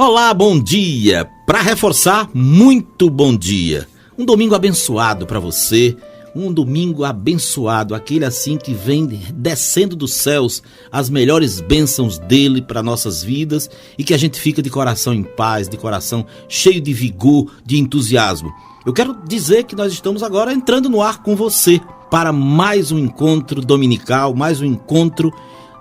Olá, bom dia! Para reforçar, muito bom dia. Um domingo abençoado para você, um domingo abençoado, aquele assim que vem descendo dos céus as melhores bênçãos dele para nossas vidas e que a gente fica de coração em paz, de coração cheio de vigor, de entusiasmo. Eu quero dizer que nós estamos agora entrando no ar com você para mais um encontro dominical, mais um encontro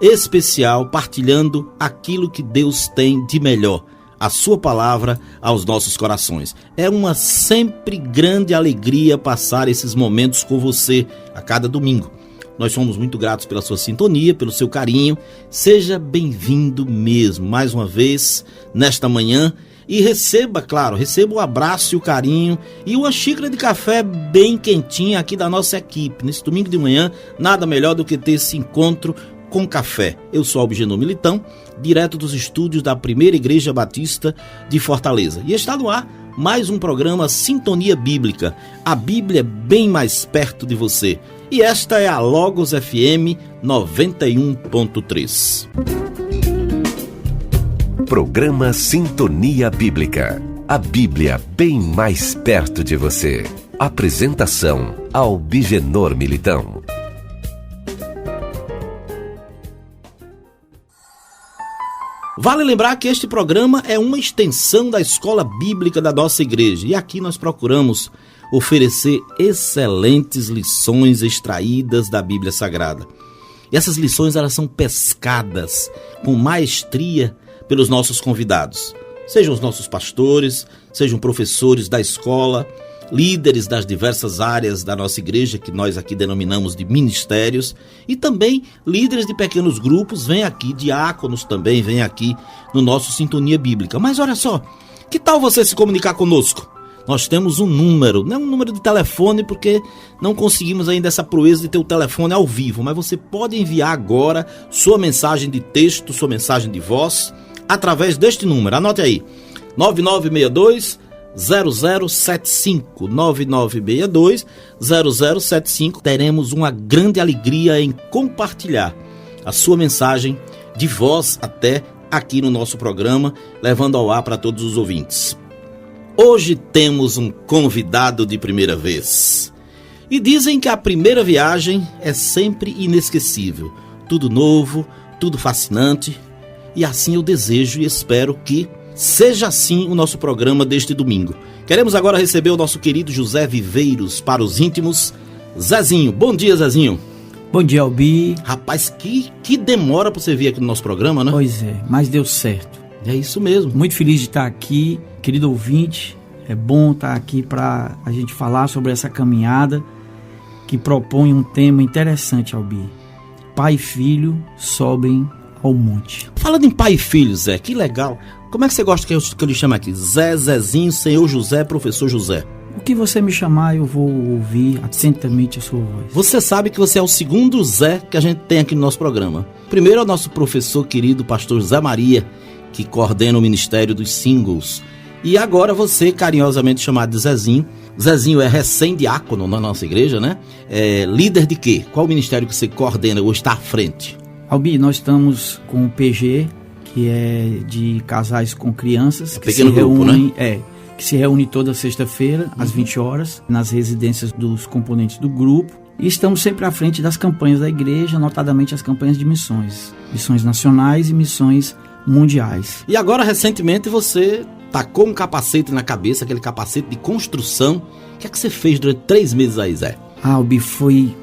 especial, partilhando aquilo que Deus tem de melhor, a sua palavra aos nossos corações. É uma sempre grande alegria passar esses momentos com você a cada domingo. Nós somos muito gratos pela sua sintonia, pelo seu carinho. Seja bem-vindo mesmo, mais uma vez, nesta manhã. E receba, claro, receba o abraço e o carinho e uma xícara de café bem quentinha aqui da nossa equipe. Nesse domingo de manhã, nada melhor do que ter esse encontro com café. Eu sou Albigenor Militão, direto dos estúdios da Primeira Igreja Batista de Fortaleza. E está no ar mais um programa Sintonia Bíblica, a Bíblia bem mais perto de você. E esta é a Logos FM 91.3. Programa Sintonia Bíblica, a Bíblia bem mais perto de você. Apresentação Albigenor Militão. Vale lembrar que este programa é uma extensão da escola bíblica da nossa igreja e aqui nós procuramos oferecer excelentes lições extraídas da Bíblia Sagrada. E essas lições elas são pescadas com maestria pelos nossos convidados, sejam os nossos pastores, sejam professores da escola, líderes das diversas áreas da nossa igreja, que nós aqui denominamos de ministérios, e também líderes de pequenos grupos, vêm aqui, diáconos também vêm aqui no nosso Sintonia Bíblica. Mas olha só, que tal você se comunicar conosco? Nós temos um número, não é um número de telefone, porque não conseguimos ainda essa proeza de ter o telefone ao vivo, mas você pode enviar agora sua mensagem de texto, sua mensagem de voz, através deste número, anote aí, 9962 0075 9962 0075. Teremos uma grande alegria em compartilhar a sua mensagem de voz até aqui no nosso programa, levando ao ar para todos os ouvintes. Hoje temos um convidado de primeira vez. E dizem que a primeira viagem é sempre inesquecível. Tudo novo, tudo fascinante. E assim eu desejo e espero que seja assim o nosso programa deste domingo. Queremos agora receber o nosso querido José Viveiros para os íntimos. Zezinho, bom dia, Zezinho. Bom dia, Albi. Rapaz, que demora para você vir aqui no nosso programa, né? Pois é, mas deu certo. É isso mesmo. Muito feliz de estar aqui, querido ouvinte. É bom estar aqui para a gente falar sobre essa caminhada que propõe um tema interessante, Albi. Pai e filho sobem ao monte. Falando em pai e filho, Zé, que legal. Como é que você gosta que eu lhe chame aqui? Zé, Zezinho, Senhor José, Professor José. O que você me chamar, eu vou ouvir atentamente a sua voz. Você sabe que você é o segundo Zé que a gente tem aqui no nosso programa. Primeiro é o nosso professor querido, pastor Zé Maria, que coordena o Ministério dos Singles. E agora você, carinhosamente chamado de Zezinho. Zezinho é recém-diácono na nossa igreja, né? É líder de quê? Qual o ministério que você coordena ou está à frente? Albi, nós estamos com o PG, que é de casais com crianças, que pequeno se grupo, reúnem, né? Que se reúne toda sexta-feira, às 20 horas, nas residências dos componentes do grupo. E estamos sempre à frente das campanhas da igreja, notadamente as campanhas de missões. Missões nacionais e missões mundiais. E agora, recentemente, você tacou um capacete na cabeça, aquele capacete de construção. O que é que você fez durante 3 meses aí, Zé? Albi, foi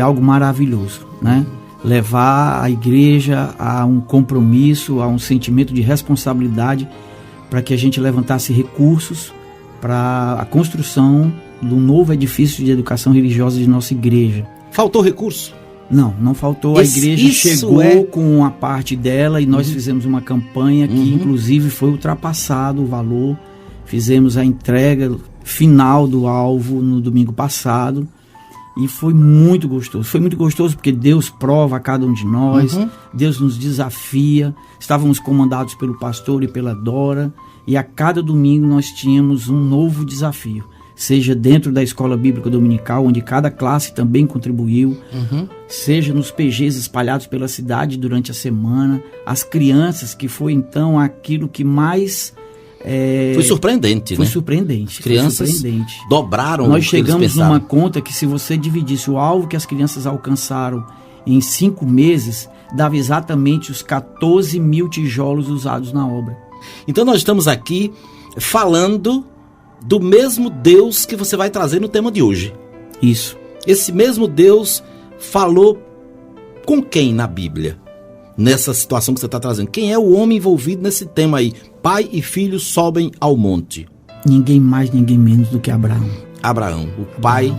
algo maravilhoso, né? Levar a igreja a um compromisso, a um sentimento de responsabilidade para que a gente levantasse recursos para a construção do novo edifício de educação religiosa de nossa igreja. Faltou recurso? Não faltou. A igreja chegou com a parte dela e nós fizemos uma campanha que inclusive foi ultrapassado o valor. Fizemos a entrega final do alvo no domingo passado. E foi muito gostoso. Foi muito gostoso porque Deus prova a cada um de nós. Deus nos desafia. Estávamos comandados pelo pastor e pela Dora. E a cada domingo nós tínhamos um novo desafio. seja dentro da escola bíblica dominical, onde cada classe também contribuiu, seja nos PGs espalhados pela cidade durante a semana, as crianças, que foi então aquilo que mais... foi surpreendente, foi né? surpreendente. Crianças dobraram. Nós chegamos numa conta que, se você dividisse o alvo que as crianças alcançaram em 5 meses, dava exatamente os 14 mil tijolos usados na obra. Então nós estamos aqui falando do mesmo Deus que você vai trazer no tema de hoje. Isso. Esse mesmo Deus falou com quem na Bíblia? Nessa situação que você está trazendo. Quem é o homem envolvido nesse tema aí? Pai e filho sobem ao monte. Ninguém mais, ninguém menos do que Abraão. Abraão, o pai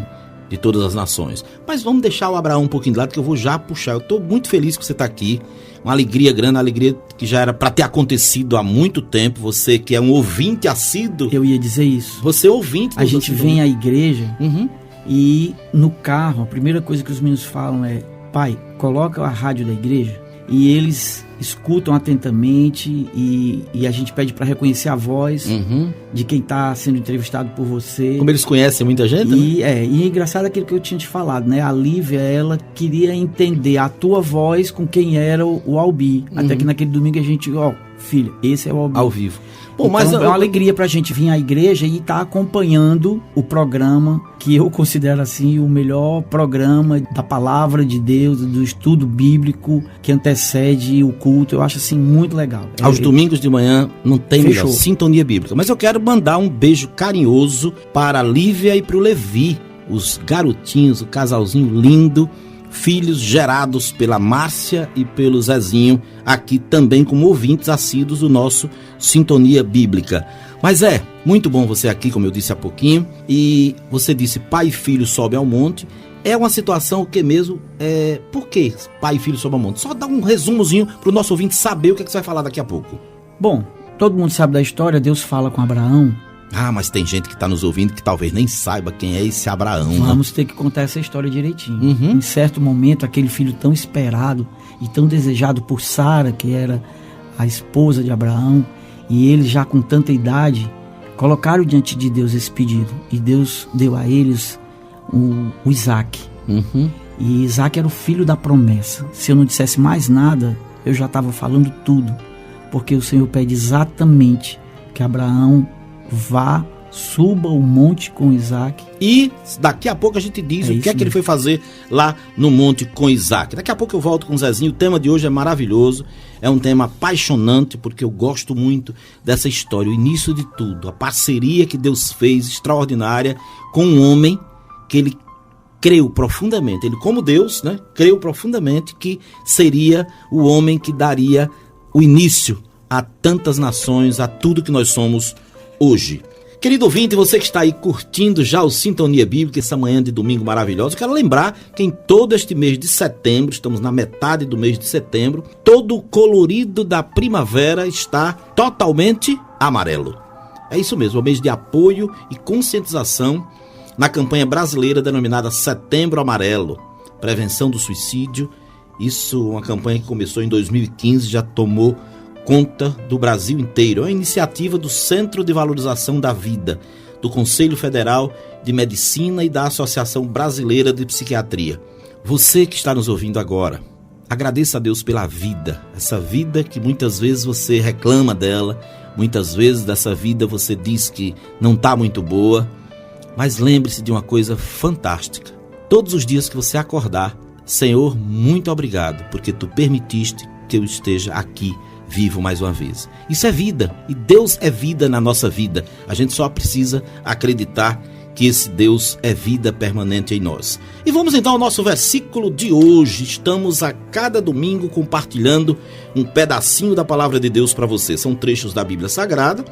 de todas as nações. Mas vamos deixar o Abraão um pouquinho de lado, que eu vou já puxar. Eu estou muito feliz que você está aqui. Uma alegria grande, uma alegria que já era para ter acontecido há muito tempo. Você que é um ouvinte assíduo. Eu ia dizer isso. Você é ouvinte. A gente vem à igreja e no carro, a primeira coisa que os meninos falam é: pai, coloca a rádio da igreja. E eles escutam atentamente e a gente pede para reconhecer a voz de quem está sendo entrevistado por você. Como eles conhecem muita gente, e, né? E é engraçado aquilo que eu tinha te falado, né? A Lívia, ela queria entender a tua voz com quem era o Albi. Até que naquele domingo a gente, filha, esse é o Albi. Ao vivo. Bom, então, mas é uma alegria pra gente vir à igreja e estar acompanhando o programa, que eu considero assim o melhor programa da palavra de Deus, do estudo bíblico que antecede o culto. Eu acho assim muito legal. Aos domingos de manhã não tem melhor, Sintonia Bíblica. Mas eu quero mandar um beijo carinhoso para a Lívia e para o Levi, os garotinhos, o casalzinho lindo, filhos gerados pela Márcia e pelo Zezinho, aqui também como ouvintes assíduos do nosso Sintonia Bíblica. Mas é muito bom você aqui, como eu disse há pouquinho, e você disse pai e filho sobem ao monte. É uma situação que mesmo, por que pai e filho sobem ao monte? Só dá um resumozinho para o nosso ouvinte saber o que você vai falar daqui a pouco. Bom, todo mundo sabe da história. Deus fala com Abraão. Mas tem gente que está nos ouvindo que talvez nem saiba quem é esse Abraão. Vamos ter que contar essa história direitinho. Em certo momento, aquele filho tão esperado e tão desejado por Sara, que era a esposa de Abraão, e eles já com tanta idade, colocaram diante de Deus esse pedido. E Deus deu a eles o Isaac. E Isaac era o filho da promessa. Se eu não dissesse mais nada, eu já estava falando tudo. Porque o Senhor pede exatamente que Abraão suba o monte com Isaac. E daqui a pouco a gente diz o que é que ele foi fazer lá no monte com Isaac. Daqui a pouco eu volto com o Zezinho. O tema de hoje é maravilhoso, é um tema apaixonante, porque eu gosto muito dessa história, o início de tudo, a parceria que Deus fez, extraordinária, com um homem que ele creu profundamente, ele como Deus, né, creu profundamente que seria o homem que daria o início a tantas nações, a tudo que nós somos hoje. Querido ouvinte, você que está aí curtindo já o Sintonia Bíblica, essa manhã de domingo maravilhosa, eu quero lembrar que em todo este mês de setembro, estamos na metade do mês de setembro, todo o colorido da primavera está totalmente amarelo. É isso mesmo, é o mês de apoio e conscientização na campanha brasileira denominada Setembro Amarelo, prevenção do suicídio. Isso é uma campanha que começou em 2015, já tomou conta do Brasil inteiro. É uma iniciativa do Centro de Valorização da Vida, do Conselho Federal de Medicina e da Associação Brasileira de Psiquiatria. Você que está nos ouvindo agora, agradeça a Deus pela vida, essa vida que muitas vezes você reclama dela, muitas vezes dessa vida você diz que não está muito boa, mas lembre-se de uma coisa fantástica. Todos os dias que você acordar, Senhor, muito obrigado, porque Tu permitiste que eu esteja aqui vivo mais uma vez. Isso é vida, e Deus é vida na nossa vida. A gente só precisa acreditar que esse Deus é vida permanente em nós. E vamos então ao nosso versículo de hoje. Estamos a cada domingo compartilhando um pedacinho da palavra de Deus para você. São trechos da Bíblia Sagrada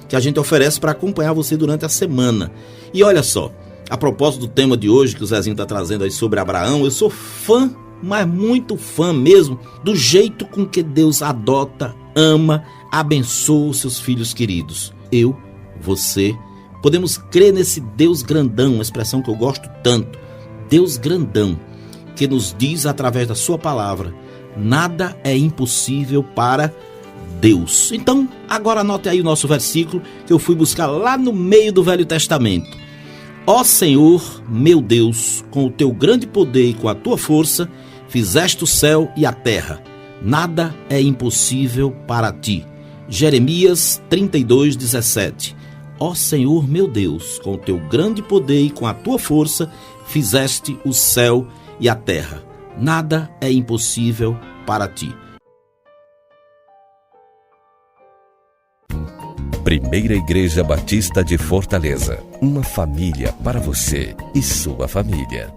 que a gente oferece para acompanhar você durante a semana. E olha só, a propósito do tema de hoje que o Zezinho está trazendo aí sobre Abraão, eu sou fã, mas muito fã mesmo, do jeito com que Deus adota, ama, abençoa os seus filhos queridos. Eu, você, podemos crer nesse Deus grandão, uma expressão que eu gosto tanto, Deus grandão, que nos diz através da sua palavra, nada é impossível para Deus. Então, agora anote aí o nosso versículo, que eu fui buscar lá no meio do Velho Testamento. Ó Senhor, meu Deus, com o teu grande poder e com a tua força, fizeste o céu e a terra. Nada é impossível para ti. Jeremias 32:17. Ó Senhor, meu Deus, com o teu grande poder e com a tua força, fizeste o céu e a terra. Nada é impossível para ti. Primeira Igreja Batista de Fortaleza. Uma família para você e sua família.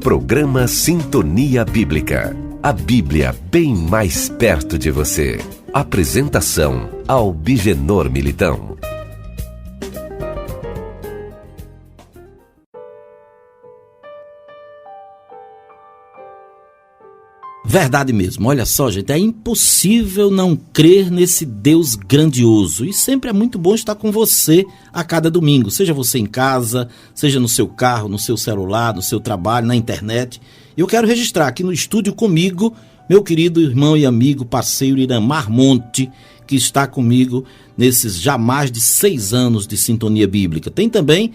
Programa Sintonia Bíblica. A Bíblia bem mais perto de você. Apresentação: Albigenor Militão. Verdade mesmo, olha só, gente, é impossível não crer nesse Deus grandioso, e sempre é muito bom estar com você a cada domingo, seja você em casa, seja no seu carro, no seu celular, no seu trabalho, na internet. Eu quero registrar aqui no estúdio comigo meu querido irmão e amigo, parceiro Iramar Monte, que está comigo nesses já mais de 6 anos de Sintonia Bíblica. Tem também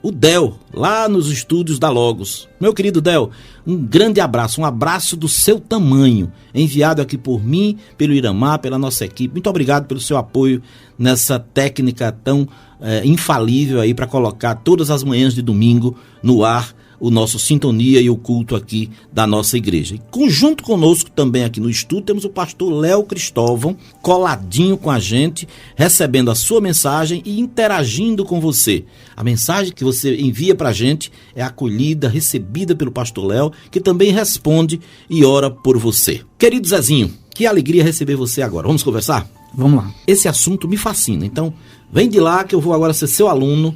o Del, lá nos estúdios da Logos. Meu querido Del, um grande abraço, um abraço do seu tamanho, enviado aqui por mim, pelo Iramar, pela nossa equipe. Muito obrigado pelo seu apoio nessa técnica tão infalível aí para colocar todas as manhãs de domingo no ar o nosso Sintonia e o culto aqui da nossa igreja. E junto conosco também aqui no estúdio temos o pastor Léo Cristóvão, coladinho com a gente, recebendo a sua mensagem e interagindo com você. A mensagem que você envia para a gente é acolhida, recebida pelo pastor Léo, que também responde e ora por você. Querido Zezinho, que alegria receber você agora. Vamos conversar? Vamos lá. Esse assunto me fascina, então vem de lá que eu vou agora ser seu aluno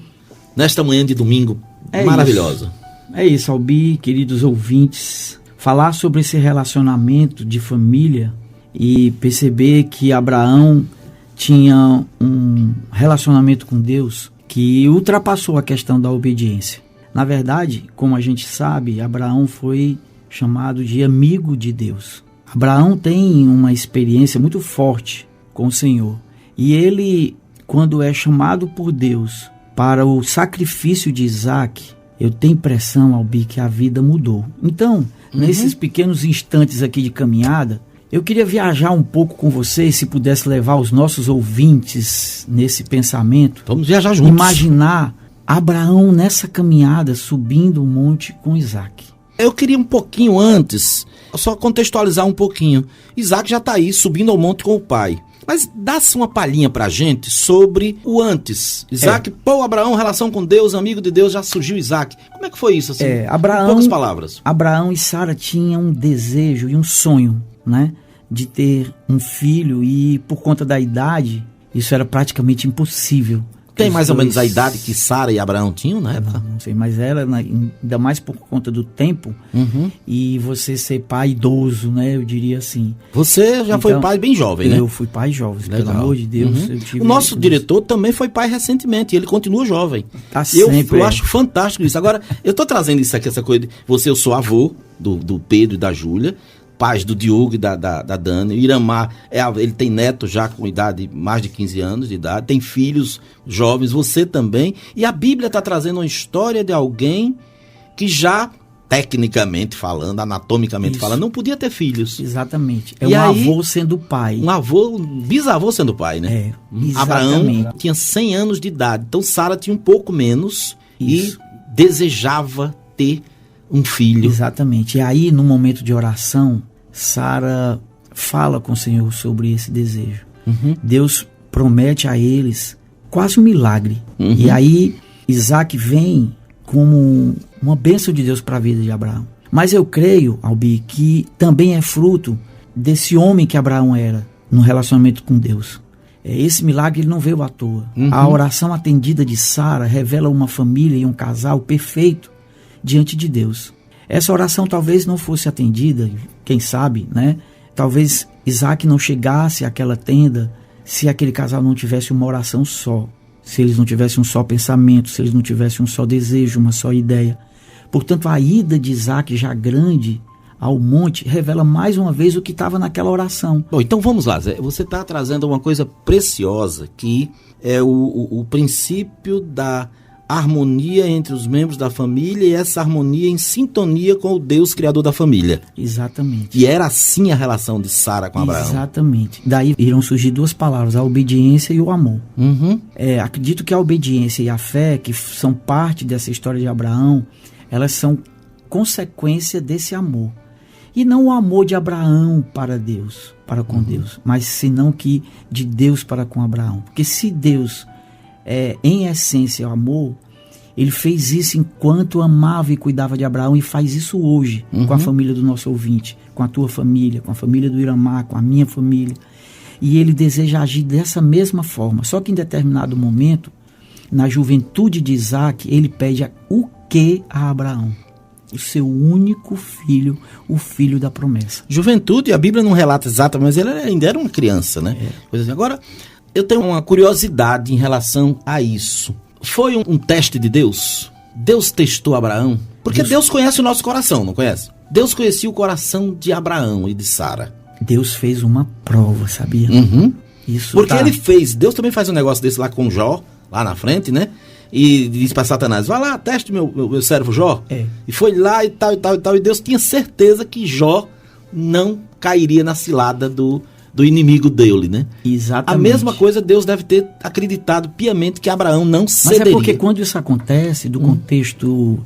nesta manhã de domingo maravilhosa. É isso, Albi, queridos ouvintes. Falar sobre esse relacionamento de família e perceber que Abraão tinha um relacionamento com Deus que ultrapassou a questão da obediência. Na verdade, como a gente sabe, Abraão foi chamado de amigo de Deus. Abraão tem uma experiência muito forte com o Senhor. E ele, quando é chamado por Deus para o sacrifício de Isaac, eu tenho impressão, Albi, que a vida mudou. Então, nesses pequenos instantes aqui de caminhada, eu queria viajar um pouco com você, se pudesse levar os nossos ouvintes nesse pensamento. Vamos viajar juntos. Imaginar Abraão nessa caminhada, subindo o monte com Isaac. Eu queria um pouquinho antes, só contextualizar um pouquinho. Isaac já está aí, subindo ao monte com o pai. Mas dá-se uma palhinha pra gente sobre o antes. Isaac, Abraão, relação com Deus, amigo de Deus, já surgiu Isaac. Como é que foi isso? Assim, Abraão, em poucas palavras. Abraão e Sara tinham um desejo e um sonho, né, de ter um filho, e por conta da idade, isso era praticamente impossível. Tem mais ou menos a idade que Sara e Abraão tinham, né? Não sei, mas ela, ainda mais por conta do tempo, e você ser pai idoso, né? Eu diria assim. Você já foi pai bem jovem, né? Eu fui pai jovem, pelo amor de Deus. Eu tive o nosso diretor também foi pai recentemente, e ele continua jovem. Tá sempre. Eu acho fantástico isso. Agora, eu tô trazendo isso aqui, essa coisa de eu sou avô do Pedro e da Júlia, pais do Diogo e da Dani. O Iramar, ele tem neto já com idade, mais de 15 anos de idade, tem filhos jovens, você também. E a Bíblia está trazendo uma história de alguém que já, tecnicamente falando, anatomicamente falando, não podia ter filhos. Exatamente. Avô sendo pai. Um bisavô sendo pai, né? Abraão tinha 100 anos de idade, então Sara tinha um pouco menos. Isso. E desejava ter um filho. Exatamente. E aí, no momento de oração, Sara fala com o Senhor sobre esse desejo. Deus promete a eles quase um milagre. E aí, Isaac vem como uma bênção de Deus para a vida de Abraão. Mas eu creio, Albi, que também é fruto desse homem que Abraão era no relacionamento com Deus. Esse milagre ele não veio à toa. A oração atendida de Sara revela uma família e um casal perfeito diante de Deus. Essa oração talvez não fosse atendida, quem sabe, né? Talvez Isaac não chegasse àquela tenda se aquele casal não tivesse uma oração só, se eles não tivessem um só pensamento, se eles não tivessem um só desejo, uma só ideia. Portanto, a ida de Isaac já grande ao monte, revela mais uma vez o que estava naquela oração. Bom, então vamos lá, Zé. Você está trazendo uma coisa preciosa, que é o princípio da harmonia entre os membros da família, e essa harmonia em sintonia com o Deus criador da família. Exatamente. E era assim a relação de Sara com Abraão. Exatamente. Daí irão surgir duas palavras, a obediência e o amor. Uhum. Acredito que a obediência e a fé, que são parte dessa história de Abraão, elas são consequência desse amor. E não o amor de Abraão para Deus, para com Deus, mas senão que de Deus para com Abraão. Porque se Deus em essência o amor, ele fez isso enquanto amava e cuidava de Abraão, e faz isso hoje com a família do nosso ouvinte, com a tua família, com a família do Iramar, com a minha família. E ele deseja agir dessa mesma forma. Só que em determinado momento, na juventude de Isaac, ele pede o que a Abraão? O seu único filho, o filho da promessa. Juventude, a Bíblia não relata exatamente, mas ele ainda era uma criança, né? Agora, eu tenho uma curiosidade em relação a isso. Foi um teste de Deus? Deus testou Abraão? Porque Deus conhece o nosso coração, não conhece? Deus conhecia o coração de Abraão e de Sara. Deus fez uma prova, sabia? Isso. Porque ele fez, Deus também faz um negócio desse lá com Jó, lá na frente, né? E diz para Satanás, vai lá, teste meu servo Jó. E foi lá e tal, e Deus tinha certeza que Jó não cairia na cilada do inimigo dele, né? Exatamente. A mesma coisa Deus deve ter acreditado piamente que Abraão não cederia. Mas é porque quando isso acontece, do contexto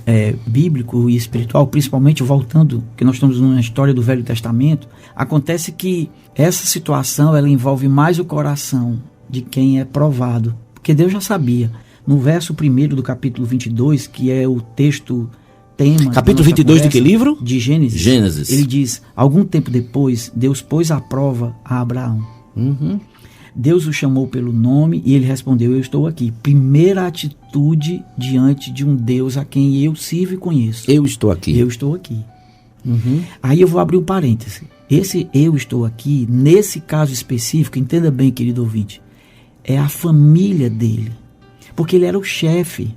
bíblico e espiritual, principalmente voltando, que nós estamos numa história do Velho Testamento, acontece que essa situação, ela envolve mais o coração de quem é provado. Porque Deus já sabia. No verso 1 do capítulo 22, que é o texto tema... Capítulo 22 de que livro? De Gênesis. Gênesis. Ele diz, algum tempo depois, Deus pôs à prova a Abraão. Deus o chamou pelo nome e ele respondeu, eu estou aqui. Primeira atitude diante de um Deus a quem eu sirvo e conheço. Eu estou aqui. Eu estou aqui. Aí eu vou abrir um parêntese. Esse eu estou aqui, nesse caso específico, entenda bem, querido ouvinte, é a família dele. Porque ele era o chefe.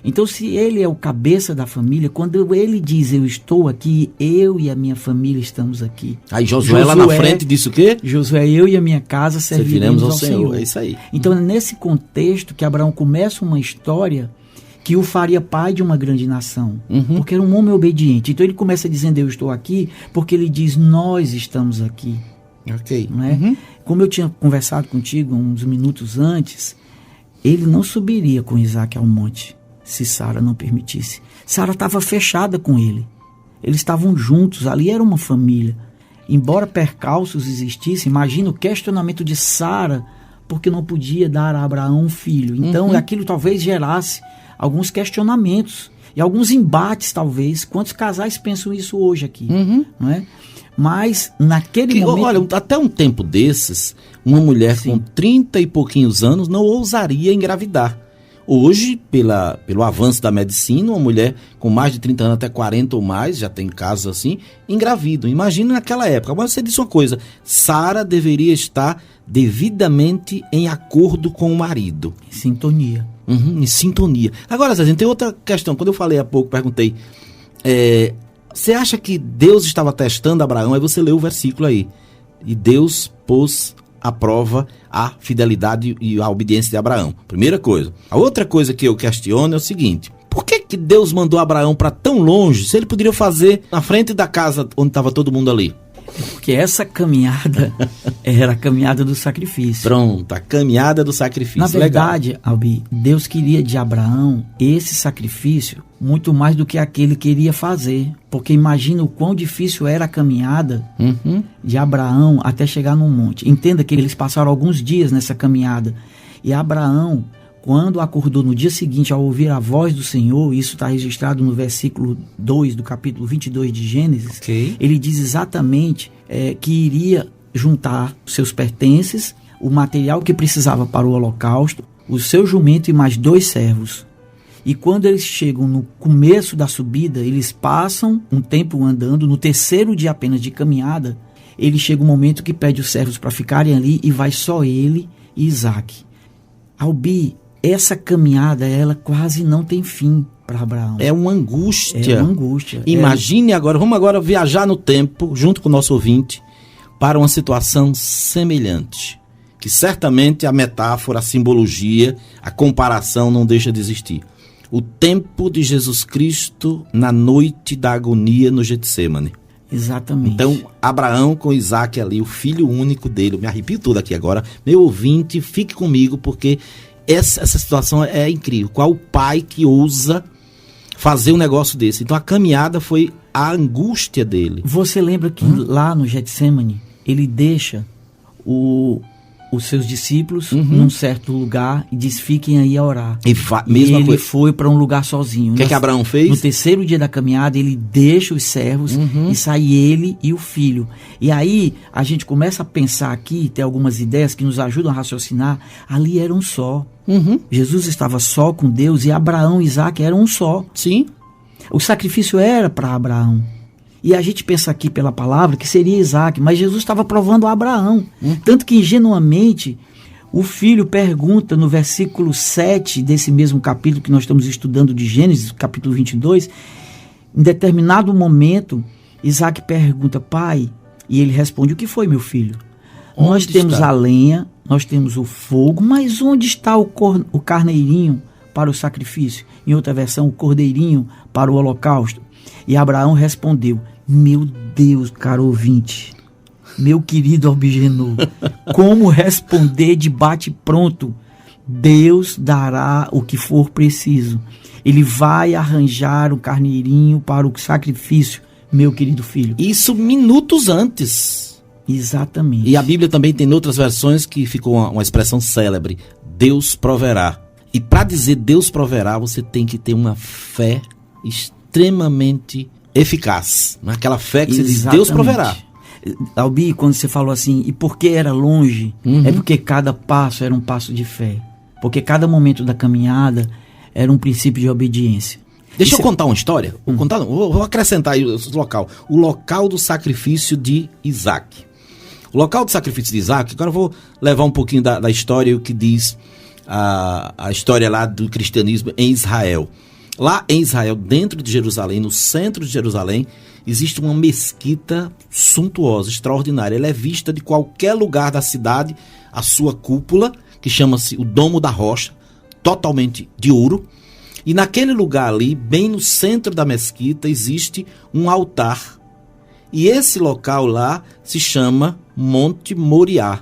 Então, se ele é o cabeça da família, quando ele diz, eu estou aqui, eu e a minha família estamos aqui. Aí Josué lá na frente disse o quê? Josué, eu e a minha casa serviremos ao Senhor. É isso aí. Então, é nesse contexto que Abraão começa uma história que o faria pai de uma grande nação. Porque era um homem obediente. Então, ele começa dizendo, eu estou aqui, porque ele diz, nós estamos aqui. Ok. Não é? Como eu tinha conversado contigo uns minutos antes, ele não subiria com Isaac ao monte, se Sara não permitisse. Sara estava fechada com ele. Eles estavam juntos, ali era uma família. Embora percalços existissem, imagina o questionamento de Sara, porque não podia dar a Abraão um filho. Então aquilo talvez gerasse alguns questionamentos e alguns embates, talvez. Quantos casais pensam isso hoje aqui? Não é? Mas naquele momento... Olha, até um tempo desses, uma mulher com 30 e pouquinhos anos não ousaria engravidar. Hoje, pelo avanço da medicina, uma mulher com mais de 30 anos, até 40 ou mais, já tem casos assim, engravidam. Imagina naquela época. Mas você disse uma coisa, Sara deveria estar devidamente em acordo com o marido. Em sintonia. Em sintonia. Agora, Zezinho, tem outra questão. Quando eu falei há pouco, perguntei... Você acha que Deus estava testando Abraão? Aí você leu o versículo aí. E Deus pôs à prova a fidelidade e a obediência de Abraão. Primeira coisa. A outra coisa que eu questiono é o seguinte. Por que Deus mandou Abraão para tão longe, se ele poderia fazer na frente da casa onde estava todo mundo ali? Porque essa caminhada era a caminhada do sacrifício. Pronto, a caminhada do sacrifício. Na verdade, Albi, Deus queria de Abraão esse sacrifício muito mais do que aquele queria fazer. Porque imagina o quão difícil era a caminhada de Abraão até chegar no monte. Entenda que eles passaram alguns dias nessa caminhada. E Abraão, quando acordou no dia seguinte ao ouvir a voz do Senhor, isso está registrado no versículo 2 do capítulo 22 de Gênesis, ele diz exatamente que iria juntar seus pertences, o material que precisava para o holocausto, o seu jumento e mais 2 servos. E quando eles chegam no começo da subida, eles passam um tempo andando, no terceiro dia apenas de caminhada, ele chega um momento que pede os servos para ficarem ali e vai só ele e Isaac. Albi, essa caminhada, ela quase não tem fim para Abraão. É uma angústia. É uma angústia. Imagine agora, vamos agora viajar no tempo, junto com o nosso ouvinte, para uma situação semelhante. Que certamente a metáfora, a simbologia, a comparação não deixa de existir. O tempo de Jesus Cristo na noite da agonia no Getsêmani. Exatamente. Então, Abraão com Isaac ali, o filho único dele, eu me arrepio tudo aqui agora. Meu ouvinte, fique comigo, porque essa situação é incrível. Qual o pai que ousa fazer um negócio desse? Então, a caminhada foi a angústia dele. Você lembra que lá no Getsêmani, ele deixa os seus discípulos num certo lugar e diz, fiquem aí a orar. E ele foi para um lugar sozinho. O que Abraão fez? No terceiro dia da caminhada, ele deixa os servos e sai ele e o filho. E aí, a gente começa a pensar aqui, tem algumas ideias que nos ajudam a raciocinar. Ali era um só. Jesus estava só com Deus e Abraão e Isaac eram um só. Sim. O sacrifício era para Abraão. E a gente pensa aqui pela palavra que seria Isaac, mas Jesus estava provando a Abraão. Tanto que ingenuamente o filho pergunta no versículo 7 desse mesmo capítulo que nós estamos estudando de Gênesis, capítulo 22, em determinado momento, Isaac pergunta, pai, e ele responde, o que foi, meu filho? Nós temos a lenha, nós temos o fogo, mas onde está o carneirinho para o sacrifício? Em outra versão, o cordeirinho para o holocausto. E Abraão respondeu, meu Deus, caro ouvinte, meu querido Albigenor, como responder de bate-pronto? Deus dará o que for preciso. Ele vai arranjar o carneirinho para o sacrifício, meu querido filho. Isso minutos antes. Exatamente. E a Bíblia também tem outras versões que ficou uma expressão célebre, Deus proverá. E para dizer Deus proverá, você tem que ter uma fé extremamente eficaz. Aquela fé que você diz, Deus proverá. Albi, quando você falou assim, e por que era longe? É porque cada passo era um passo de fé. Porque cada momento da caminhada era um princípio de obediência. Deixa eu contar uma história. Vou acrescentar aí o local. O local do sacrifício de Isaac. O local do sacrifício de Isaac, agora eu vou levar um pouquinho da história, o que diz a história lá do cristianismo em Israel. Lá em Israel, dentro de Jerusalém, no centro de Jerusalém, existe uma mesquita suntuosa, extraordinária. Ela é vista de qualquer lugar da cidade, a sua cúpula, que chama-se o Domo da Rocha, totalmente de ouro. E naquele lugar ali, bem no centro da mesquita, existe um altar. E esse local lá se chama Monte Moriá,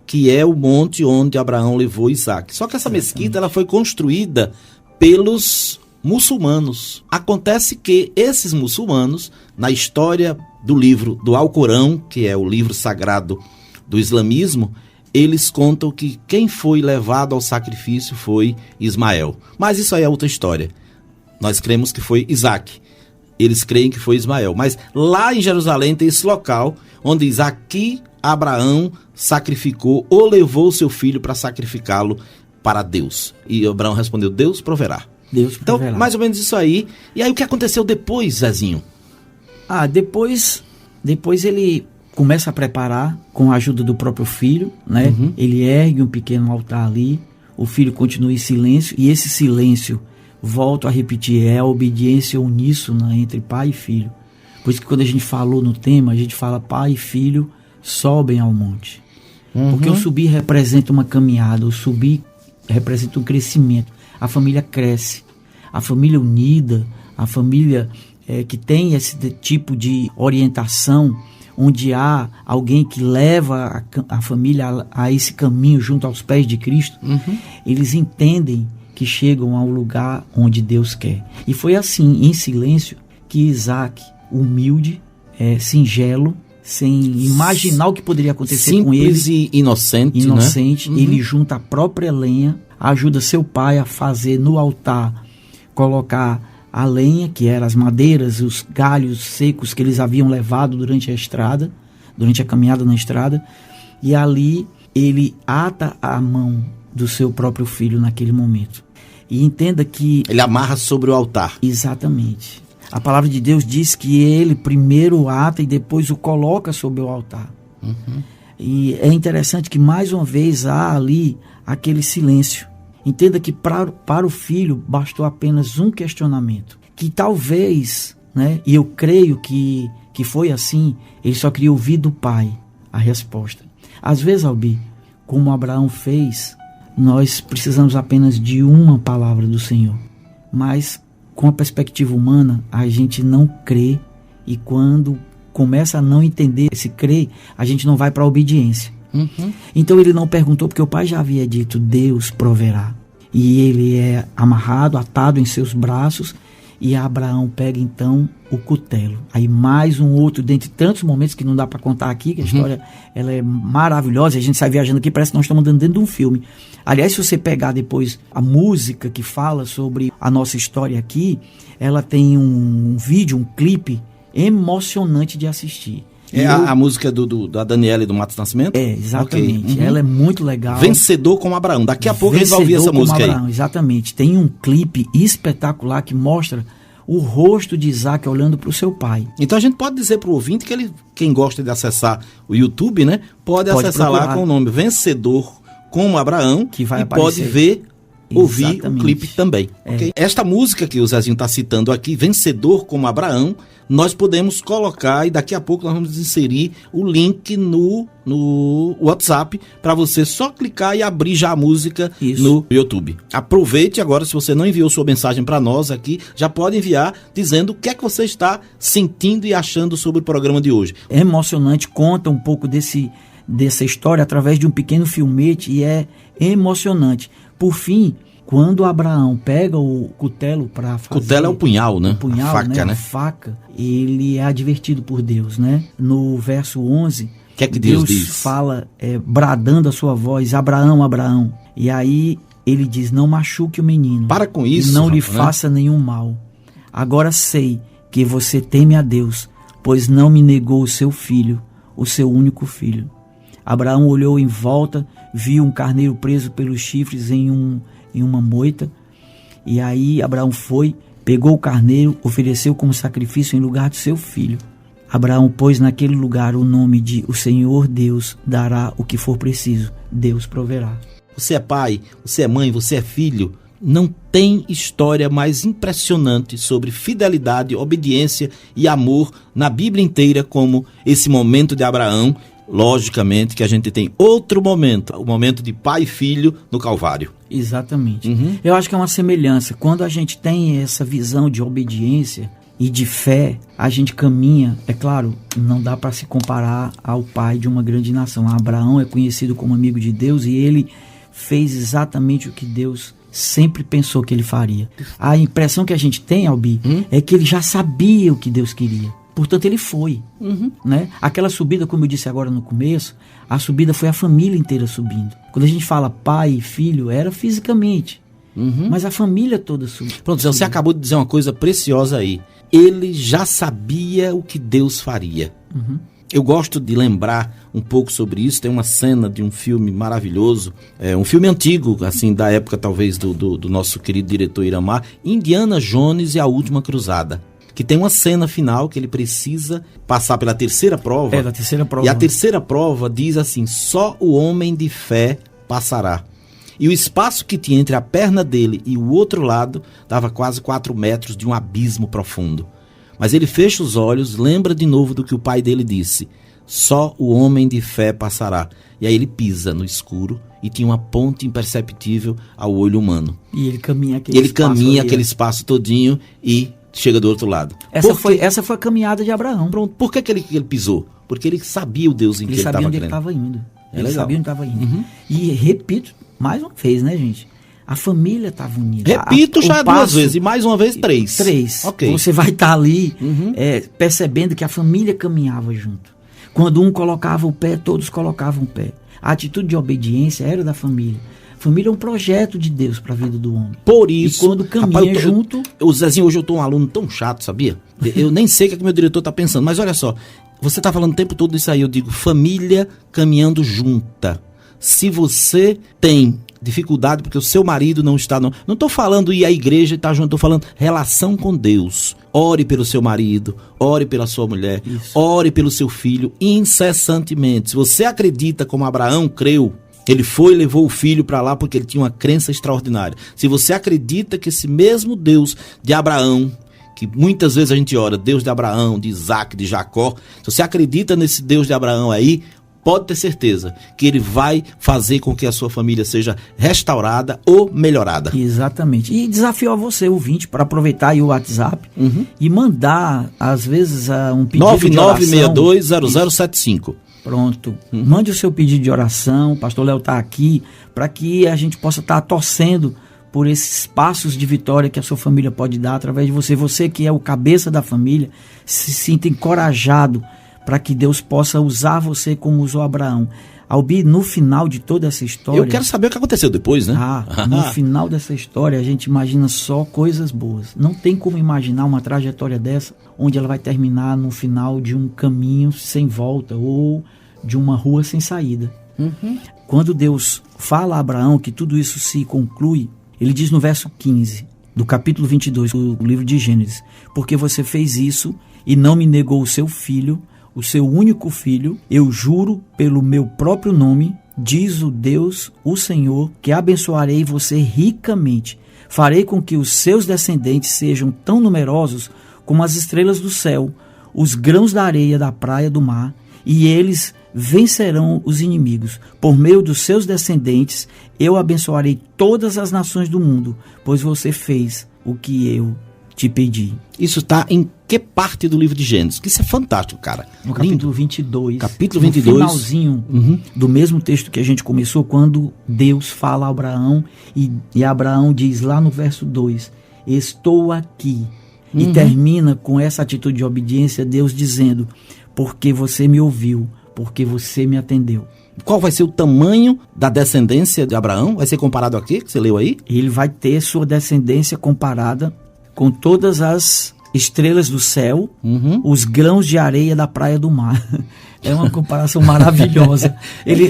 que é o monte onde Abraão levou Isaac. Só que essa mesquita ela foi construída pelos muçulmanos. Acontece que esses muçulmanos, na história do livro do Alcorão, que é o livro sagrado do islamismo, eles contam que quem foi levado ao sacrifício foi Ismael. Mas isso aí é outra história. Nós cremos que foi Isaac. Eles creem que foi Ismael. Mas lá em Jerusalém tem esse local onde diz, aqui Abraão sacrificou ou levou seu filho para sacrificá-lo para Deus. E Abraão respondeu, Deus proverá. Deus proverá. Então, mais ou menos isso aí. E aí o que aconteceu depois, Zezinho? Depois ele começa a preparar com a ajuda do próprio filho, né? Ele ergue um pequeno altar ali, o filho continua em silêncio, e esse silêncio, volto a repetir, é a obediência uníssona entre pai e filho. Por isso que quando a gente falou no tema, a gente fala pai e filho sobem ao monte. Porque o subir representa uma caminhada, o subir representa um crescimento. A família cresce, a família unida, a família que tem esse tipo de orientação, onde há alguém que leva a família a esse caminho junto aos pés de Cristo, eles entendem que chegam ao lugar onde Deus quer. E foi assim, em silêncio, que Isaac, humilde, singelo, sem imaginar o que poderia acontecer com ele. Simples e inocente, né? Ele junta a própria lenha, ajuda seu pai a fazer no altar, colocar a lenha, que eram as madeiras, os galhos secos que eles haviam levado durante a estrada, durante a caminhada na estrada, e ali ele ata a mão do seu próprio filho naquele momento. E entenda que... ele amarra sobre o altar. Exatamente. A palavra de Deus diz que ele primeiro o ata e depois o coloca sobre o altar. E é interessante que mais uma vez há ali aquele silêncio. Entenda que para o filho bastou apenas um questionamento. Que talvez, né, e eu creio que foi assim, ele só queria ouvir do pai a resposta. Às vezes, Albi, como Abraão fez, nós precisamos apenas de uma palavra do Senhor. Mas, com a perspectiva humana, a gente não crê, e quando começa a não entender esse crer, a gente não vai para a obediência. Então ele não perguntou, porque o pai já havia dito, Deus proverá. E ele é amarrado, atado em seus braços, e Abraão pega então o cutelo. Aí mais um outro, dentre tantos momentos que não dá para contar aqui, que a história ela é maravilhosa, a gente sai viajando aqui, parece que nós estamos andando dentro de um filme. Aliás, se você pegar depois a música que fala sobre a nossa história aqui, ela tem um vídeo, um clipe emocionante de assistir. A música da Daniela e do Matos Nascimento? É, exatamente. Okay. Ela é muito legal. Vencedor como Abraão. Daqui a pouco a gente vai ouvir essa música Abraão, aí. Exatamente. Tem um clipe espetacular que mostra o rosto de Isaac olhando para o seu pai. Então a gente pode dizer para o ouvinte que quem gosta de acessar o YouTube, né, pode acessar procurar lá com o nome Vencedor como Abraão, que vai aparecer. Pode ver, ouvir o clipe também. Okay? Esta música que o Zezinho está citando aqui, Vencedor como Abraão, nós podemos colocar, e daqui a pouco nós vamos inserir o link no WhatsApp para você só clicar e abrir já a música no YouTube. Aproveite agora, se você não enviou sua mensagem para nós aqui, já pode enviar dizendo o que é que você está sentindo e achando sobre o programa de hoje. É emocionante, conta um pouco dessa história através de um pequeno filmete e é emocionante. Por fim, quando Abraão pega o cutelo para fazer... Cutelo é o punhal, né? O punhal, a faca, né? A faca, ele é advertido por Deus, né? No verso 11, que é que Deus diz? Fala, bradando a sua voz, Abraão, Abraão. E aí ele diz, não machuque o menino. Para com isso. Não lhe faça nenhum mal. Agora sei que você teme a Deus, pois não me negou o seu filho, o seu único filho. Abraão olhou em volta, viu um carneiro preso pelos chifres em uma moita, e aí Abraão foi, pegou o carneiro, ofereceu como sacrifício em lugar do seu filho. Abraão pôs naquele lugar o nome de o Senhor Deus dará o que for preciso, Deus proverá. Você é pai, você é mãe, você é filho, não tem história mais impressionante sobre fidelidade, obediência e amor na Bíblia inteira como esse momento de Abraão. Logicamente que a gente tem outro momento, o momento de pai e filho no Calvário. Exatamente. Eu acho que é uma semelhança. Quando a gente tem essa visão de obediência e de fé, a gente caminha. É claro, não dá para se comparar ao pai de uma grande nação. Abraão é conhecido como amigo de Deus e ele fez exatamente o que Deus sempre pensou que ele faria. A impressão que a gente tem, Albi, é que ele já sabia o que Deus queria. Portanto, ele foi. Né? Aquela subida, como eu disse agora no começo, a subida foi a família inteira subindo. Quando a gente fala pai e filho, era fisicamente. Mas a família toda subiu. Pronto, você acabou de dizer uma coisa preciosa aí. Ele já sabia o que Deus faria. Eu gosto de lembrar um pouco sobre isso. Tem uma cena de um filme maravilhoso, um filme antigo, assim, da época talvez do nosso querido diretor Iramar, Indiana Jones e a Última Cruzada. Que tem uma cena final que ele precisa passar pela terceira prova. Da terceira prova. E a terceira prova diz assim, só o homem de fé passará. E o espaço que tinha entre a perna dele e o outro lado dava quase 4 metros de um abismo profundo. Mas ele fecha os olhos, lembra de novo do que o pai dele disse. Só o homem de fé passará. E aí ele pisa no escuro e tinha uma ponte imperceptível ao olho humano. E ele caminha aquele espaço todinho e chega do outro lado. Essa foi a caminhada de Abraão. Pronto. Por que ele pisou? Porque ele sabia o Deus em que ele estava querendo. Ele sabia onde ele estava indo. E repito, mais uma vez, né, gente? A família estava unida. Repito já 2 vezes e mais uma vez 3. 3. Okay. Você vai estar ali percebendo que a família caminhava junto. Quando um colocava o pé, todos colocavam o pé. A atitude de obediência era da família. Família é um projeto de Deus para a vida do homem. Por isso, e quando caminha junto... Zezinho, hoje eu estou um aluno tão chato, sabia? Eu nem sei o que meu diretor está pensando, mas olha só, você está falando o tempo todo disso aí, eu digo família caminhando junta. Se você tem dificuldade porque o seu marido não está... Não estou falando ir à igreja e estar junto, estou falando relação com Deus. Ore pelo seu marido, ore pela sua mulher, ore pelo seu filho incessantemente. Se você acredita como Abraão creu, Ele foi e levou o filho para lá porque ele tinha uma crença extraordinária. Se você acredita que esse mesmo Deus de Abraão, que muitas vezes a gente ora, Deus de Abraão, de Isaac, de Jacó, se você acredita nesse Deus de Abraão aí, pode ter certeza que ele vai fazer com que a sua família seja restaurada ou melhorada. Exatamente. E desafio a você, ouvinte, para aproveitar aí o WhatsApp e mandar, às vezes, um pedido de oração. 99620075. Pronto. Mande o seu pedido de oração, o pastor Léo está aqui, para que a gente possa estar torcendo por esses passos de vitória que a sua família pode dar através de você. Você que é o cabeça da família, se sinta encorajado para que Deus possa usar você como usou Abraão. Albi, no final de toda essa história... Eu quero saber o que aconteceu depois, né? No final dessa história, a gente imagina só coisas boas. Não tem como imaginar uma trajetória dessa, onde ela vai terminar no final de um caminho sem volta, ou de uma rua sem saída. Quando Deus fala a Abraão que tudo isso se conclui, ele diz no verso 15, do capítulo 22, do livro de Gênesis: porque você fez isso e não me negou o seu filho, o seu único filho, eu juro pelo meu próprio nome, diz o Deus, o Senhor, que abençoarei você ricamente. Farei com que os seus descendentes sejam tão numerosos como as estrelas do céu, os grãos da areia da praia do mar, e eles vencerão os inimigos. Por meio dos seus descendentes, eu abençoarei todas as nações do mundo, pois você fez o que eu te pedi. Isso está em que parte do livro de Gênesis? Que isso é fantástico, cara. No capítulo 22. Capítulo 22. No finalzinho do mesmo texto que a gente começou, quando Deus fala a Abraão, e Abraão diz lá no verso 2, estou aqui. E termina com essa atitude de obediência, Deus dizendo, porque você me ouviu, porque você me atendeu. Qual vai ser o tamanho da descendência de Abraão? Vai ser comparado aqui, que você leu aí? Ele vai ter sua descendência comparada com todas as estrelas do céu, os grãos de areia da praia do mar. É uma comparação maravilhosa.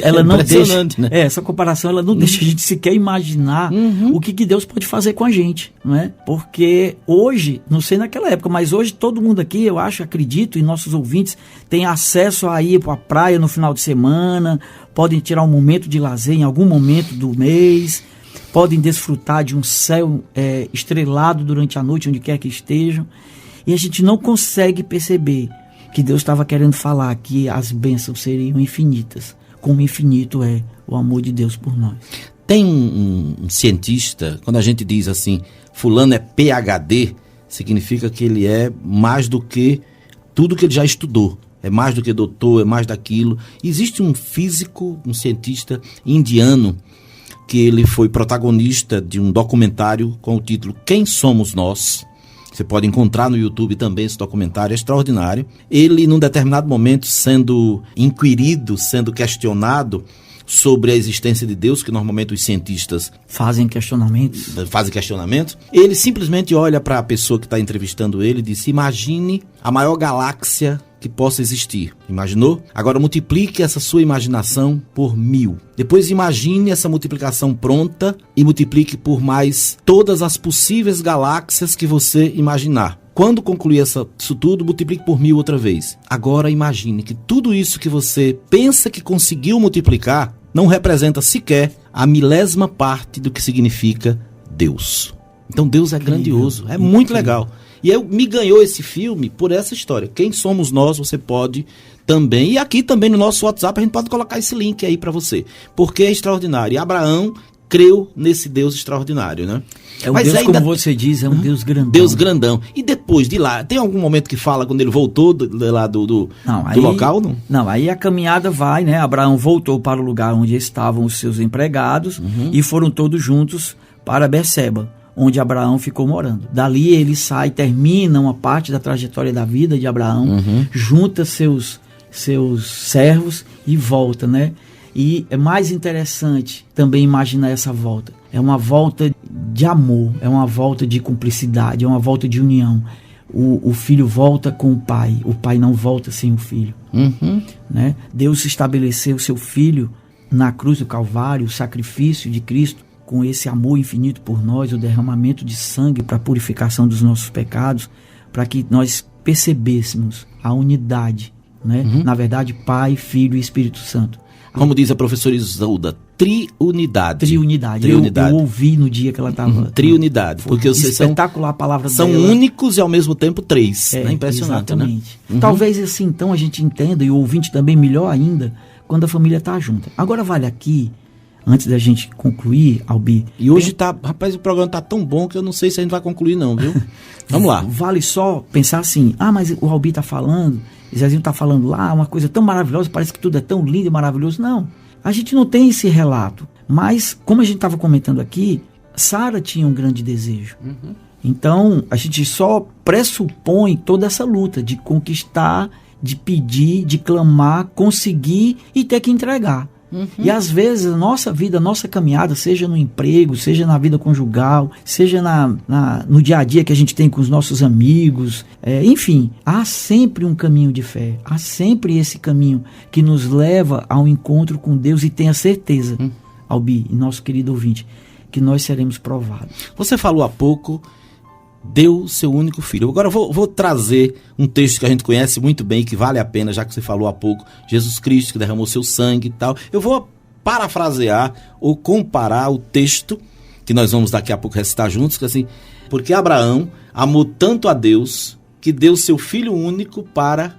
Ela não deixa, né? Essa comparação ela não deixa a gente sequer imaginar o que Deus pode fazer com a gente, não é? Porque hoje, não sei naquela época, mas hoje todo mundo aqui, eu acho, acredito, e nossos ouvintes têm acesso a ir para a praia no final de semana, podem tirar um momento de lazer em algum momento do mês, podem desfrutar de um céu estrelado durante a noite, onde quer que estejam, e a gente não consegue perceber que Deus estava querendo falar que as bênçãos seriam infinitas, como infinito é o amor de Deus por nós. Tem um cientista, quando a gente diz assim, fulano é PhD, significa que ele é mais do que tudo que ele já estudou. É mais do que doutor, é mais daquilo. Existe um físico, um cientista indiano, que ele foi protagonista de um documentário com o título Quem Somos Nós? Você pode encontrar no YouTube também esse documentário, é extraordinário. Ele, num determinado momento, sendo inquirido, sendo questionado sobre a existência de Deus, que normalmente os cientistas fazem questionamentos, ele simplesmente olha para a pessoa que está entrevistando ele e diz, imagine a maior galáxia que possa existir. Imaginou? Agora multiplique essa sua imaginação por 1000. Depois imagine essa multiplicação pronta e multiplique por mais todas as possíveis galáxias que você imaginar. Quando concluir isso tudo, multiplique por 1000 outra vez. Agora imagine que tudo isso que você pensa que conseguiu multiplicar não representa sequer a milésima parte do que significa Deus. Então Deus é grandioso, é muito legal. E me ganhou esse filme por essa história. Quem somos nós, você pode também. E aqui também no nosso WhatsApp a gente pode colocar esse link aí para você. Porque é extraordinário. E Abraão creu nesse Deus extraordinário, né? É um Deus, ainda, como você diz, é um Deus grandão. Deus grandão. E depois de lá, tem algum momento que fala quando ele voltou do local? Não, aí a caminhada vai, né? Abraão voltou para o lugar onde estavam os seus empregados e foram todos juntos para Berseba, onde Abraão ficou morando. Dali ele sai, termina uma parte da trajetória da vida de Abraão, junta seus servos e volta, né? E é mais interessante também imaginar essa volta. É uma volta de amor, é uma volta de cumplicidade, é uma volta de união. O filho volta com o pai não volta sem o filho. Né? Deus estabeleceu o seu filho na cruz do Calvário, o sacrifício de Cristo, com esse amor infinito por nós, o derramamento de sangue para a purificação dos nossos pecados, para que nós percebêssemos a unidade, né? Na verdade, Pai, Filho e Espírito Santo. Como diz a professora Isolda, triunidade. Triunidade. Eu ouvi no dia que ela estava... Triunidade. Porque vocês espetacular a palavra são dela. únicos e ao mesmo tempo três. É impressionante, exatamente. Né? Talvez assim, então, a gente entenda, e o ouvinte também melhor ainda, quando a família está junta. Agora vale aqui, antes da gente concluir, Albi... E hoje rapaz, o programa tá tão bom que eu não sei se a gente vai concluir não, viu? Vamos lá. Vale só pensar assim, mas o Albi tá falando, o Zezinho tá falando lá, uma coisa tão maravilhosa, parece que tudo é tão lindo e maravilhoso. Não, a gente não tem esse relato. Mas, como a gente estava comentando aqui, Sara tinha um grande desejo. Então, a gente só pressupõe toda essa luta de conquistar, de pedir, de clamar, conseguir e ter que entregar. E às vezes a nossa vida, a nossa caminhada, seja no emprego, seja na vida conjugal, seja no dia a dia que a gente tem com os nossos amigos, enfim, há sempre um caminho de fé, há sempre esse caminho que nos leva ao encontro com Deus, e tenha certeza, Albi, nosso querido ouvinte, que nós seremos provados. Você falou há pouco, deu seu único filho. Agora eu vou trazer um texto que a gente conhece muito bem, que vale a pena, já que você falou há pouco, Jesus Cristo que derramou seu sangue e tal. Eu vou parafrasear ou comparar o texto, que nós vamos daqui a pouco recitar juntos, que assim, porque Abraão amou tanto a Deus que deu seu filho único para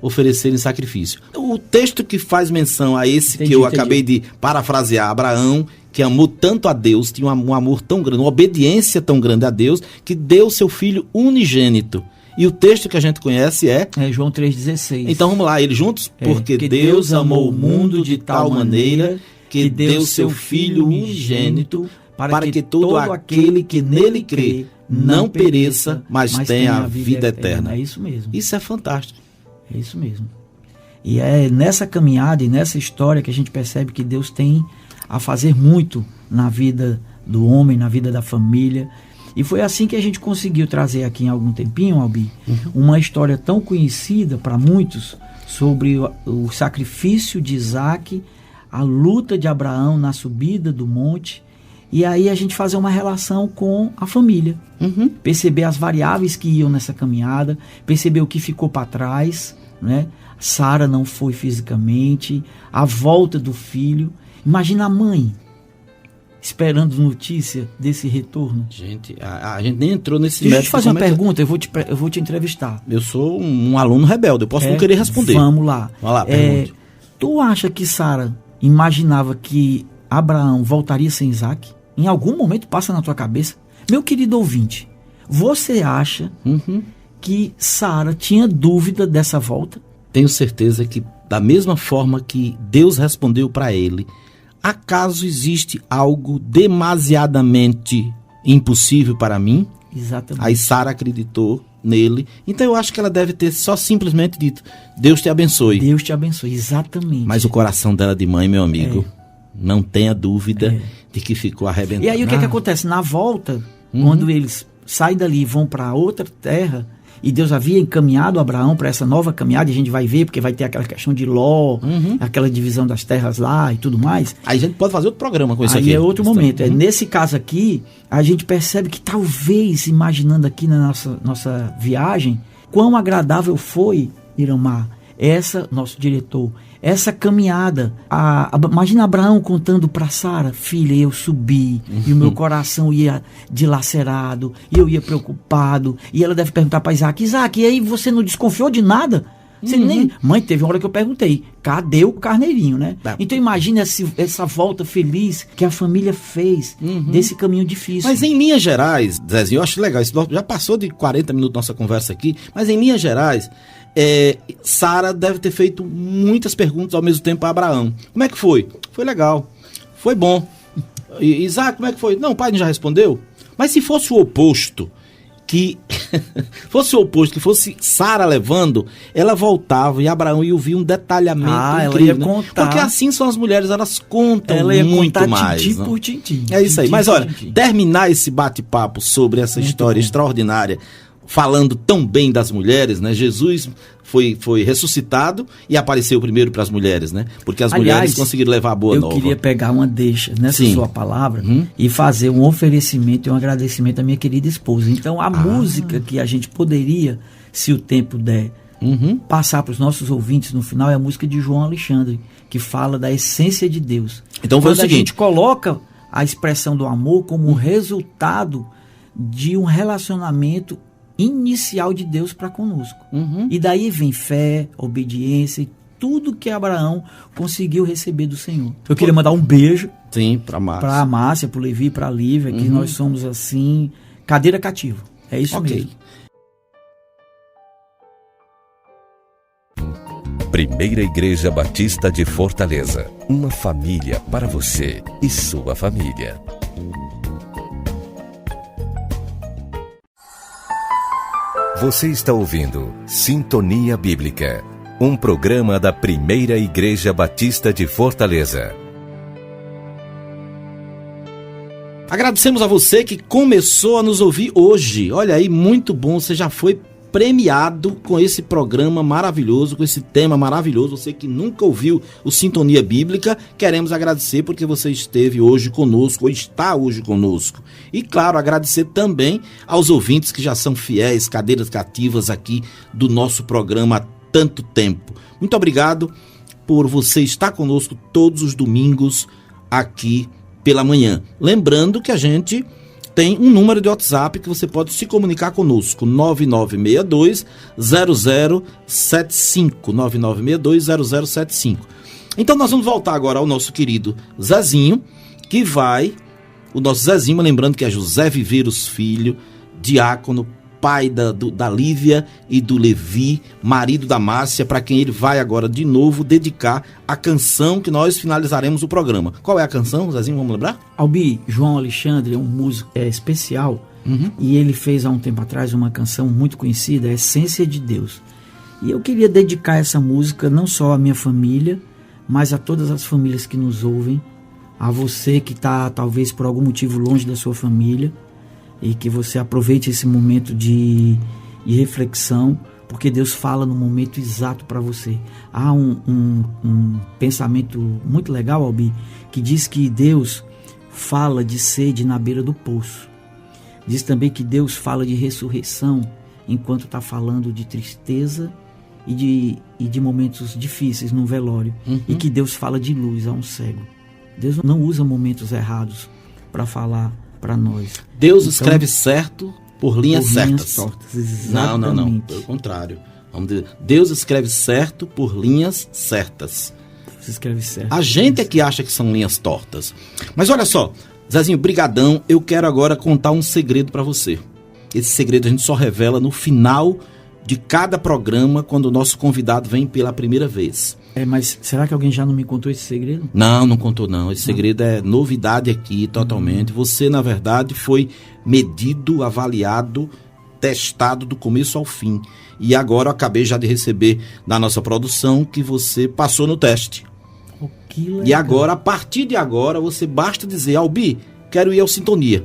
oferecer em sacrifício. O texto que faz menção a esse que eu acabei de parafrasear, Abraão, que amou tanto a Deus, tinha um amor tão grande, uma obediência tão grande a Deus, que deu seu filho unigênito. E o texto que a gente conhece é João 3,16. Então vamos lá, eles juntos? Porque Deus amou o mundo de tal maneira que deu seu filho unigênito para que todo aquele que nele crê não pereça, mas tenha a vida eterna. É isso mesmo. Isso é fantástico. É isso mesmo. E é nessa caminhada e nessa história que a gente percebe que Deus tem a fazer muito na vida do homem, na vida da família. E foi assim que a gente conseguiu trazer aqui em algum tempinho, Albi, uma história tão conhecida para muitos sobre o sacrifício de Isaac, a luta de Abraão na subida do monte, e aí a gente fazer uma relação com a família. Perceber as variáveis que iam nessa caminhada, perceber o que ficou para trás, né? Sara não foi fisicamente, a volta do filho. Imagina a mãe esperando notícia desse retorno. Gente, a gente nem entrou nesse mérito. Deixa eu te fazer uma pergunta, eu vou te entrevistar. Eu sou um aluno rebelde, eu posso não querer responder. Vamos lá. Vai lá, pergunte. Tu acha que Sara imaginava que Abraão voltaria sem Isaac? Em algum momento passa na tua cabeça? Meu querido ouvinte, você acha que Sara tinha dúvida dessa volta? Tenho certeza que, da mesma forma que Deus respondeu para ele, acaso existe algo demasiadamente impossível para mim? Exatamente. Aí Sara acreditou nele. Então eu acho que ela deve ter só simplesmente dito, Deus te abençoe. Deus te abençoe, exatamente. Mas o coração dela de mãe, meu amigo, não tenha dúvida de que ficou arrebentado. E aí o que acontece? Na volta, quando eles saem dali e vão para outra terra, e Deus havia encaminhado Abraão para essa nova caminhada, e a gente vai ver, porque vai ter aquela questão de Ló, aquela divisão das terras lá e tudo mais. Aí a gente pode fazer outro programa com isso aqui. Aí é outro momento. Nesse caso aqui, a gente percebe que talvez, imaginando aqui na nossa viagem, quão agradável foi, Iramar, nosso diretor, essa caminhada. Imagina Abraão contando para Sara, filha, eu subi e o meu coração ia dilacerado e eu ia preocupado, e ela deve perguntar para Isaac, e aí você não desconfiou de nada? Você nem... Mãe, teve uma hora que eu perguntei, cadê o carneirinho, né? Então imagina essa volta feliz que a família fez desse caminho difícil. Mas em linhas gerais, Zezinho, eu acho legal, isso já passou de 40 minutos nossa conversa aqui, mas em linhas gerais, Sara deve ter feito muitas perguntas ao mesmo tempo a Abraão. Como é que foi? Foi legal, foi bom. Isaac, como é que foi? Não, o pai já respondeu. Mas se fosse o oposto, que fosse Sara levando, ela voltava e Abraão ia ouvir um detalhamento incrível, ela ia contar. Porque assim são as mulheres, elas contam ela ia muito contar mais. Tintim por tintim. É isso aí. Mas olha, terminar esse bate-papo sobre essa história extraordinária, falando tão bem das mulheres, né? Jesus foi ressuscitado e apareceu primeiro para as mulheres, né? Porque as mulheres conseguiram levar a boa nova. Eu queria pegar uma deixa nessa sua palavra e fazer um oferecimento e um agradecimento à minha querida esposa. Então, a música que a gente poderia, se o tempo der, passar para os nossos ouvintes no final é a música de João Alexandre, que fala da essência de Deus. Então foi o seguinte: a gente coloca a expressão do amor como resultado de um relacionamento inicial de Deus para conosco. E daí vem fé, obediência e tudo que Abraão conseguiu receber do Senhor. Eu queria mandar um beijo para a Márcia, para o Levi, para a Lívia, que nós somos assim, cadeira cativa. É isso mesmo. Primeira Igreja Batista de Fortaleza. Uma família para você e sua família. Você está ouvindo Sintonia Bíblica, um programa da Primeira Igreja Batista de Fortaleza. Agradecemos a você que começou a nos ouvir hoje. Olha aí, muito bom, você já foi premiado com esse programa maravilhoso, com esse tema maravilhoso. Você que nunca ouviu o Sintonia Bíblica, queremos agradecer porque você esteve hoje conosco, ou está hoje conosco. E claro, agradecer também aos ouvintes que já são fiéis, cadeiras cativas aqui do nosso programa há tanto tempo. Muito obrigado por você estar conosco todos os domingos aqui pela manhã. Lembrando que a gente tem um número de WhatsApp que você pode se comunicar conosco, 9962-0075, 9962-0075. Então nós vamos voltar agora ao nosso querido Zezinho, o nosso Zezinho, lembrando que é José Viveiros Filho, diácono, pai da Lívia e do Levi, marido da Márcia, para quem ele vai agora de novo dedicar a canção que nós finalizaremos o programa. Qual é a canção, Zezinho? Vamos lembrar? Albi, João Alexandre é um músico especial e ele fez há um tempo atrás uma canção muito conhecida, Essência de Deus. E eu queria dedicar essa música não só à minha família, mas a todas as famílias que nos ouvem, a você que está talvez por algum motivo longe da sua família, e que você aproveite esse momento de reflexão, porque Deus fala no momento exato para você. Há um pensamento muito legal, Albi, que diz que Deus fala de sede na beira do poço. Diz também que Deus fala de ressurreição enquanto está falando de tristeza e de momentos difíceis no velório. E que Deus fala de luz a um cego. Deus não usa momentos errados para falar para nós. Deus então, escreve certo por linhas certas. Tortas, não, pelo contrário. Vamos dizer, Deus escreve certo por linhas certas. Deus escreve certo. A gente é que acha que são linhas tortas. Mas olha só, Zezinho, brigadão, eu quero agora contar um segredo para você. Esse segredo a gente só revela no final de cada programa, quando o nosso convidado vem pela primeira vez. Mas será que alguém já não me contou esse segredo? Não contou não. Esse segredo é novidade aqui, totalmente. Você, na verdade, foi medido, avaliado, testado do começo ao fim. E agora eu acabei já de receber da nossa produção que você passou no teste. Que legal. E agora, a partir de agora, você basta dizer, Albi, quero ir ao Sintonia.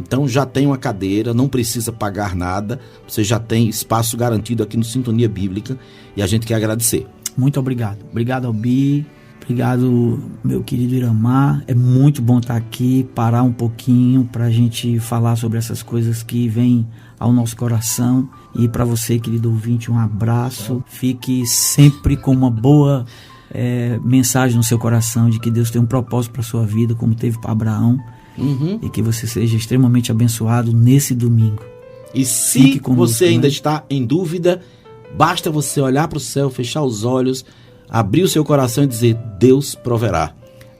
Então já tem uma cadeira, não precisa pagar nada, você já tem espaço garantido aqui no Sintonia Bíblica e a gente quer agradecer. Muito obrigado. Obrigado, Albi. Obrigado, meu querido Iramar. É muito bom estar aqui, parar um pouquinho para a gente falar sobre essas coisas que vêm ao nosso coração. E para você, querido ouvinte, um abraço. Fique sempre com uma boa mensagem no seu coração de que Deus tem um propósito para a sua vida, como teve para Abraão. E que você seja extremamente abençoado nesse domingo. E se você ainda está em dúvida, basta você olhar para o céu, fechar os olhos, abrir o seu coração e dizer, Deus proverá.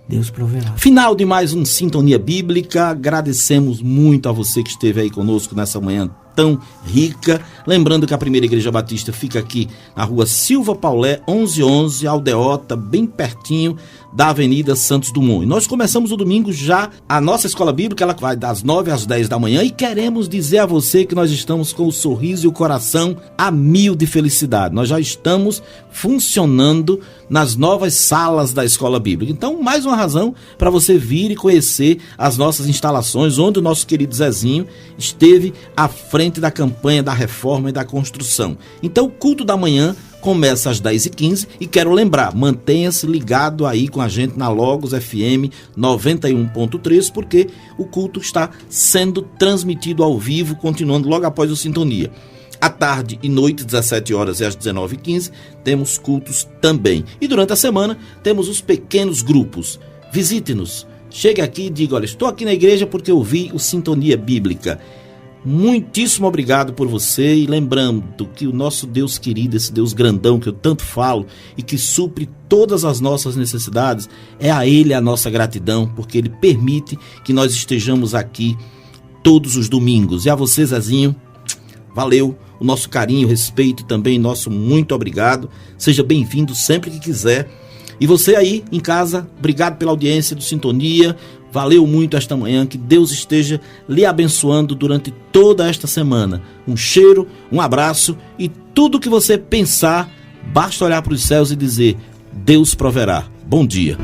Deus proverá. Final de mais um Sintonia Bíblica. Agradecemos muito a você que esteve aí conosco nessa manhã tão rica. Lembrando que a Primeira Igreja Batista fica aqui na rua Silva Paulé, 1111, Aldeota, bem pertinho da Avenida Santos Dumont. E nós começamos o domingo já a nossa escola bíblica, ela vai das 9 às 10 da manhã, e queremos dizer a você que nós estamos com o sorriso e o coração a mil de felicidade. Nós já estamos funcionando nas novas salas da escola bíblica. Então, mais uma razão para você vir e conhecer as nossas instalações, onde o nosso querido Zezinho esteve à frente da campanha da reforma e da construção. Então, o culto da manhã começa às 10h15 e quero lembrar, mantenha-se ligado aí com a gente na Logos FM 91.3, porque o culto está sendo transmitido ao vivo, continuando logo após o Sintonia. À tarde e noite, 17 horas e às 19h15, temos cultos também. E durante a semana, temos os pequenos grupos. Visite-nos. Chegue aqui e diga, olha, estou aqui na igreja porque eu vi o Sintonia Bíblica. Muitíssimo obrigado por você, e lembrando que o nosso Deus querido, esse Deus grandão que eu tanto falo e que supre todas as nossas necessidades, é a Ele a nossa gratidão, porque Ele permite que nós estejamos aqui todos os domingos. E a você, Zezinho, valeu, o nosso carinho, respeito e também nosso muito obrigado. Seja bem-vindo sempre que quiser. E você aí em casa, obrigado pela audiência do Sintonia. Valeu muito esta manhã, que Deus esteja lhe abençoando durante toda esta semana. Um cheiro, um abraço, e tudo que você pensar, basta olhar para os céus e dizer, Deus proverá. Bom dia.